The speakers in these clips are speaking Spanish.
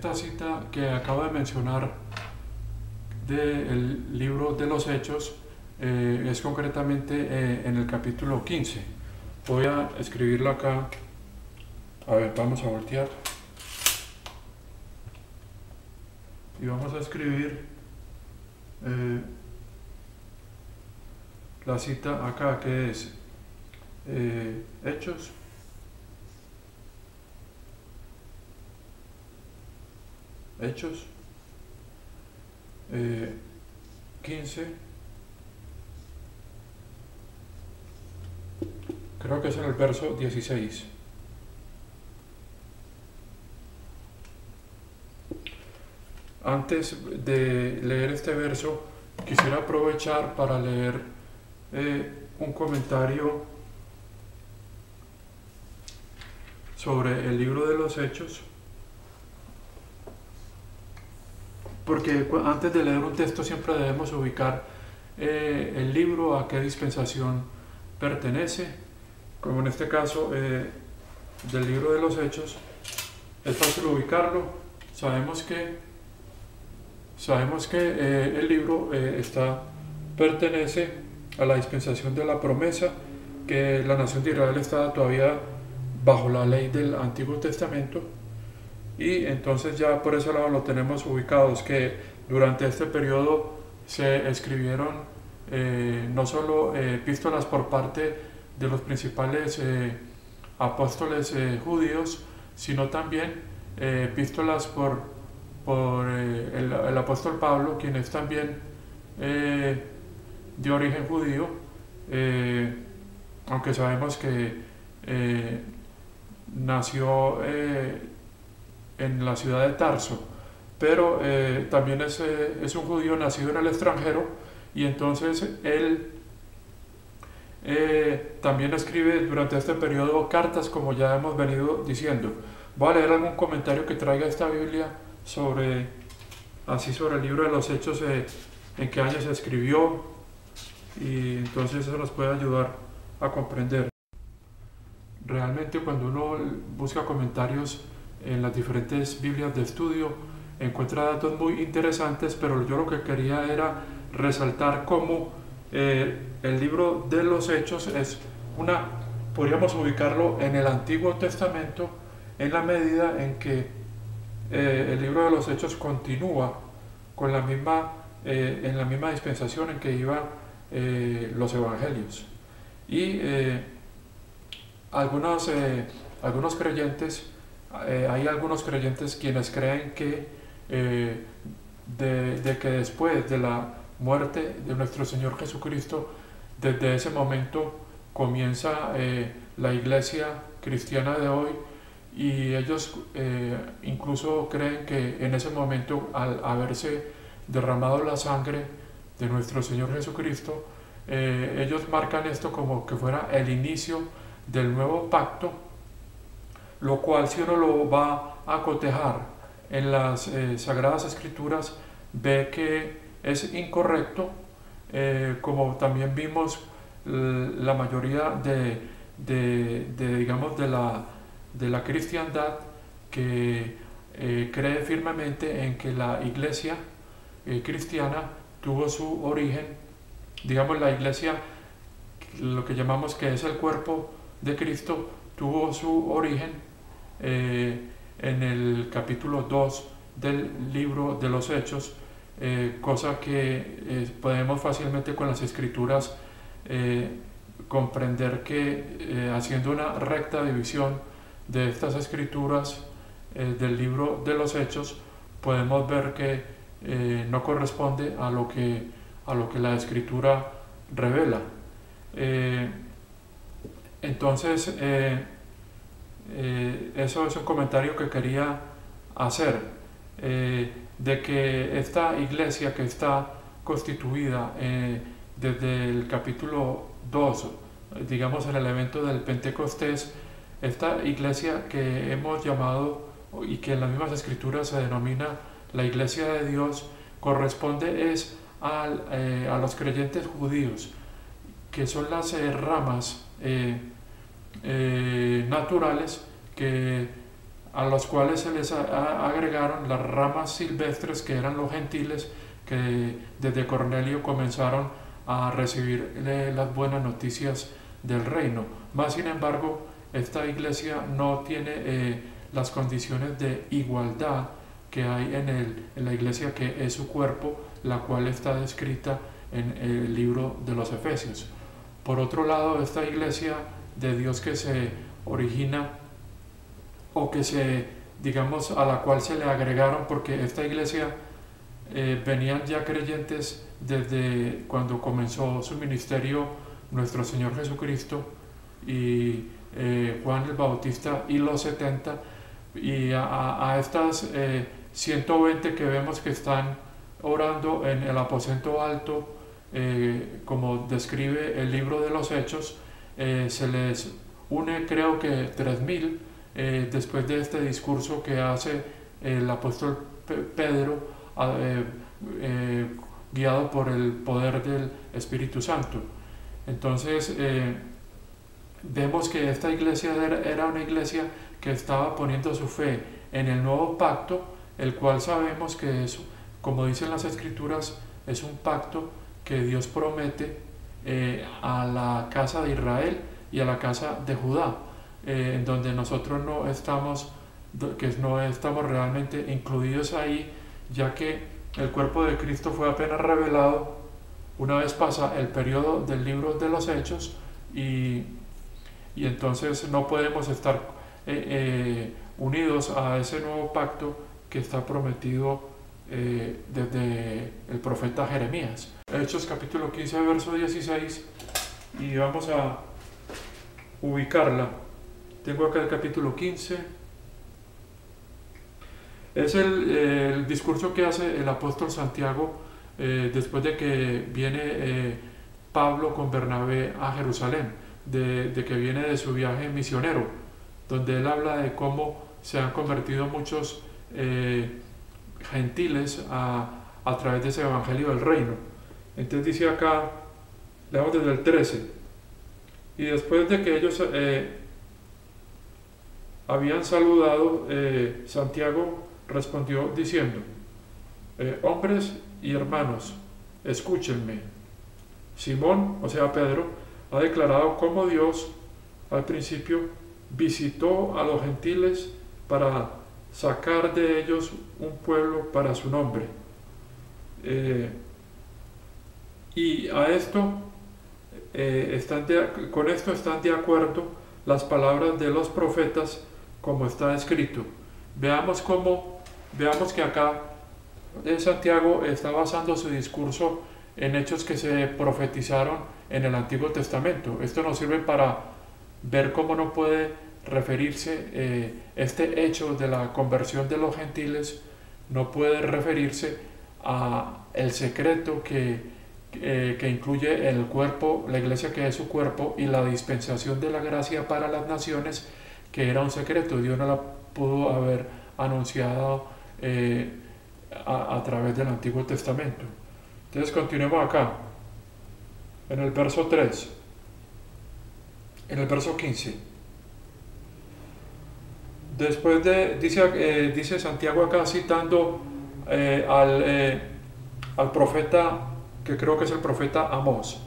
esta cita que acabo de mencionar del libro de los Hechos es concretamente en el capítulo 15. Voy a escribirlo acá. A ver, vamos a voltear. Y vamos a escribir la cita acá, que es Hechos 15, creo que es en el verso 16. Antes de leer este verso, quisiera aprovechar para leer un comentario sobre el libro de los Hechos, porque antes de leer un texto siempre debemos ubicar el libro, a qué dispensación pertenece. Como en este caso del libro de los Hechos, es fácil ubicarlo. Sabemos que el libro pertenece a la dispensación de la promesa, que la nación de Israel estaba todavía bajo la ley del Antiguo Testamento, y entonces ya por ese lado lo tenemos ubicados, que durante este periodo se escribieron no solo epístolas por parte de los principales apóstoles judíos, sino también epístolas por el apóstol Pablo, quien es también de origen judío, aunque sabemos que nació en la ciudad de Tarso, pero también es un judío nacido en el extranjero, y entonces él también escribe durante este periodo cartas, como ya hemos venido diciendo. Voy a leer algún comentario que traiga esta Biblia sobre el libro de los Hechos, en qué año se escribió, y entonces eso nos puede ayudar a comprender. Realmente cuando uno busca comentarios en las diferentes Biblias de estudio, encuentra datos muy interesantes, pero yo lo que quería era resaltar cómo el libro de los Hechos podríamos ubicarlo en el Antiguo Testamento, en la medida en que el libro de los Hechos continúa con en la misma dispensación en que iban los evangelios. Y algunos creyentes, hay algunos creyentes quienes creen que de que después de la muerte de nuestro Señor Jesucristo, desde ese momento comienza la iglesia cristiana de hoy, y ellos incluso creen que en ese momento, al haberse derramado la sangre de nuestro Señor Jesucristo, ellos marcan esto como que fuera el inicio del nuevo pacto, lo cual, si uno lo va a cotejar en las Sagradas Escrituras, ve que es incorrecto, como también vimos la mayoría digamos, de la cristiandad, que cree firmemente en que la iglesia cristiana tuvo su origen, digamos, la iglesia, lo que llamamos que es el cuerpo de Cristo, tuvo su origen en el capítulo 2 del libro de los Hechos, cosa que podemos fácilmente con las escrituras comprender que haciendo una recta división de estas escrituras del libro de los Hechos, podemos ver que no corresponde a lo que la escritura revela. Entonces eso es un comentario que quería hacer, de que esta iglesia que está constituida desde el capítulo 2, digamos en el evento del Pentecostés, esta iglesia que hemos llamado, y que en las mismas escrituras se denomina la iglesia de Dios, corresponde a los creyentes judíos, que son las ramas naturales que a los cuales se les agregaron las ramas silvestres, que eran los gentiles, que desde Cornelio comenzaron a recibir las buenas noticias del reino. Más sin embargo, esta iglesia no tiene las condiciones de igualdad que hay en la iglesia que es su cuerpo, la cual está descrita en el libro de los Efesios. Por otro lado, esta iglesia de Dios que se origina, o que digamos, a la cual se le agregaron, porque esta iglesia venían ya creyentes desde cuando comenzó su ministerio nuestro Señor Jesucristo y Juan el Bautista y los 70, y a estas 120 que vemos que están orando en el aposento alto, como describe el libro de los Hechos, se les une, creo que 3000, después de este discurso que hace el apóstol Pedro, guiado por el poder del Espíritu Santo. Entonces vemos que esta iglesia era una iglesia que estaba poniendo su fe en el nuevo pacto, el cual sabemos que es, como dicen las Escrituras, es un pacto que Dios promete a la casa de Israel y a la casa de Judá, en donde nosotros no estamos realmente incluidos ahí, ya que el cuerpo de Cristo fue apenas revelado una vez pasa el periodo del libro de los Hechos, y entonces no podemos estar unidos a ese nuevo pacto que está prometido desde el profeta Jeremías. Hechos capítulo 15, verso 16, y vamos a ubicarla. Tengo acá el capítulo 15. Es el discurso que hace el apóstol Santiago después de que viene Pablo con Bernabé a Jerusalén, de que viene de su viaje misionero, donde él habla de cómo se han convertido muchos gentiles a través de ese evangelio del reino. Entonces dice acá, leemos desde el 13, y después de que ellos habían saludado, Santiago respondió diciendo, hombres y hermanos, escúchenme. Simón, o sea Pedro, ha declarado cómo Dios al principio visitó a los gentiles para sacar de ellos un pueblo para su nombre. Y a esto con esto están de acuerdo las palabras de los profetas, como está escrito. Veamos que acá Santiago está basando su discurso en hechos que se profetizaron en el Antiguo Testamento. Esto nos sirve para ver cómo no puede referirse este hecho de la conversión de los gentiles, no puede referirse a el secreto que incluye el cuerpo, la iglesia que es su cuerpo, y la dispensación de la gracia para las naciones, que era un secreto. Dios no la pudo haber anunciado a través del Antiguo Testamento. Entonces continuemos acá, en el verso 3, en el verso 15. Después dice Santiago acá, citando al profeta, que creo que es el profeta Amós: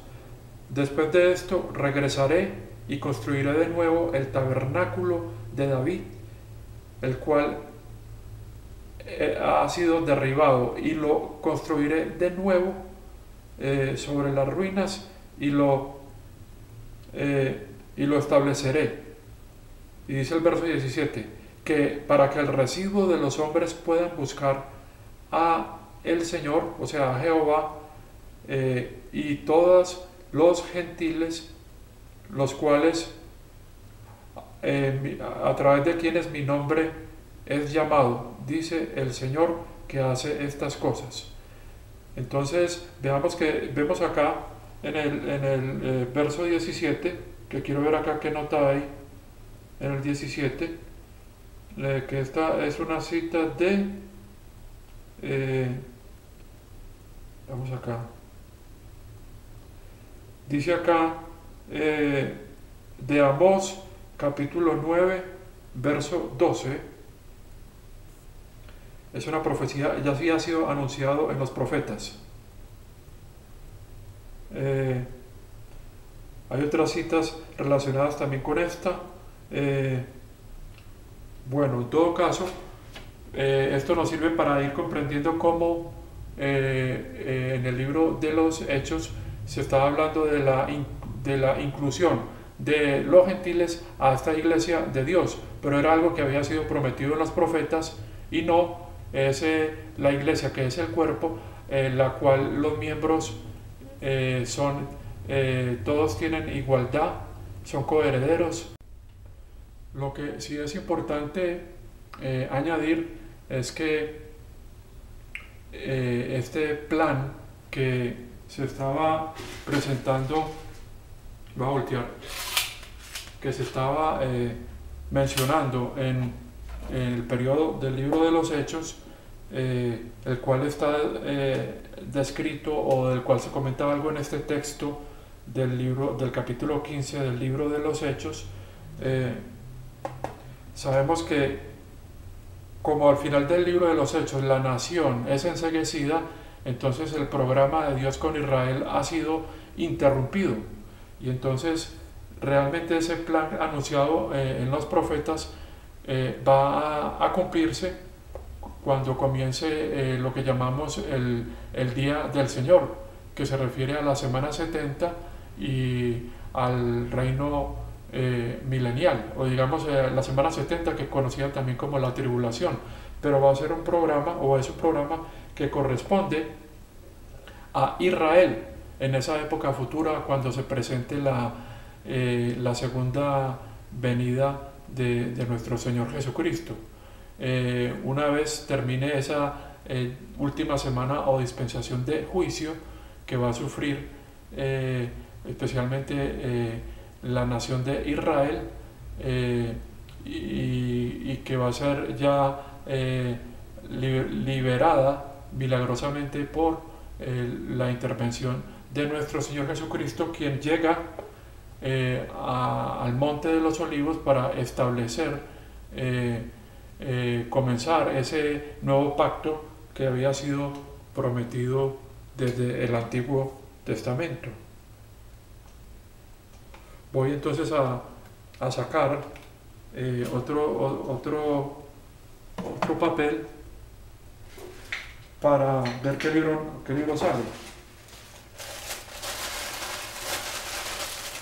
después de esto regresaré y construiré de nuevo el tabernáculo de David, el cual ha sido derribado, y lo construiré de nuevo sobre las ruinas, y lo estableceré. Y dice el verso 17, que para que el residuo de los hombres puedan buscar a el Señor, o sea a Jehová, y todos los gentiles, los cuales a través de quienes mi nombre es llamado, dice el Señor que hace estas cosas. Entonces vemos acá en el verso 17, que quiero ver acá qué nota hay en el 17, que esta es una cita de vamos acá, dice acá de Amós capítulo 9 verso 12, es una profecía, ya había sido anunciado en los profetas. Hay otras citas relacionadas también con esta. Bueno, en todo caso, esto nos sirve para ir comprendiendo cómo en el libro de los Hechos se estaba hablando de la inclusión de los gentiles a esta iglesia de Dios, pero era algo que había sido prometido en los profetas y no es la iglesia que es el cuerpo, la cual los miembros todos tienen igualdad, son coherederos. Lo que sí es importante añadir es que este plan que se estaba presentando, va a voltear, que se estaba mencionando en el periodo del libro de los Hechos, el cual está descrito o del cual se comentaba algo en este texto del capítulo 15 del libro de los Hechos. Sabemos que como al final del libro de los Hechos la nación es enceguecida, entonces el programa de Dios con Israel ha sido interrumpido, y entonces realmente ese plan anunciado en los profetas va a cumplirse cuando comience lo que llamamos el día del Señor, que se refiere a la semana 70 y al reino milenial, o digamos la semana 70, que conocida también como la tribulación, pero va a ser un programa, o es un programa que corresponde a Israel en esa época futura, cuando se presente la segunda venida de nuestro Señor Jesucristo. Una vez termine esa última semana o dispensación de juicio que va a sufrir especialmente la nación de Israel, y que va a ser ya liberada milagrosamente por la intervención de nuestro Señor Jesucristo, quien llega al Monte de los Olivos para establecer, comenzar ese nuevo pacto que había sido prometido desde el Antiguo Testamento. Voy entonces a sacar otro papel para ver qué libro sale.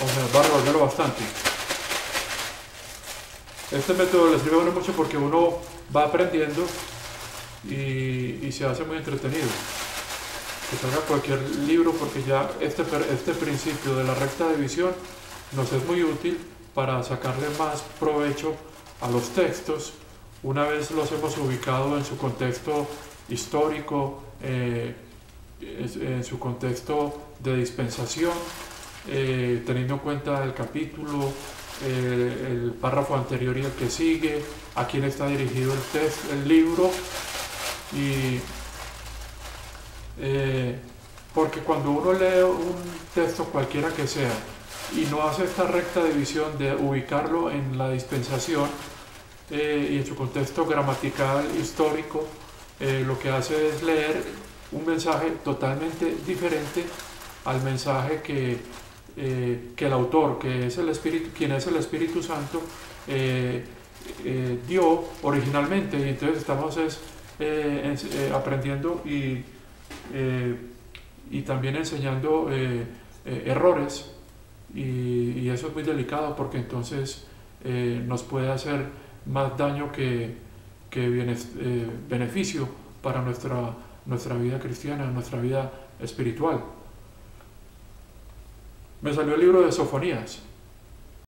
O sea, va a revolverlo bastante. Este método le sirve a uno mucho porque uno va aprendiendo y se hace muy entretenido. Que salga cualquier libro, porque ya este principio de la recta división nos es muy útil para sacarle más provecho a los textos una vez los hemos ubicado en su contexto histórico, en su contexto de dispensación, teniendo en cuenta el capítulo, el párrafo anterior y el que sigue, a quién está dirigido el libro, y porque cuando uno lee un texto cualquiera que sea y no hace esta recta división de ubicarlo en la dispensación y en su contexto gramatical histórico, lo que hace es leer un mensaje totalmente diferente al mensaje que el autor, que es el Espíritu, quien es el Espíritu Santo, dio originalmente. Y entonces estamos aprendiendo y también enseñando errores, y eso es muy delicado, porque entonces nos puede hacer más daño que beneficio para nuestra vida cristiana, nuestra vida espiritual. Me salió el libro de Sofonías.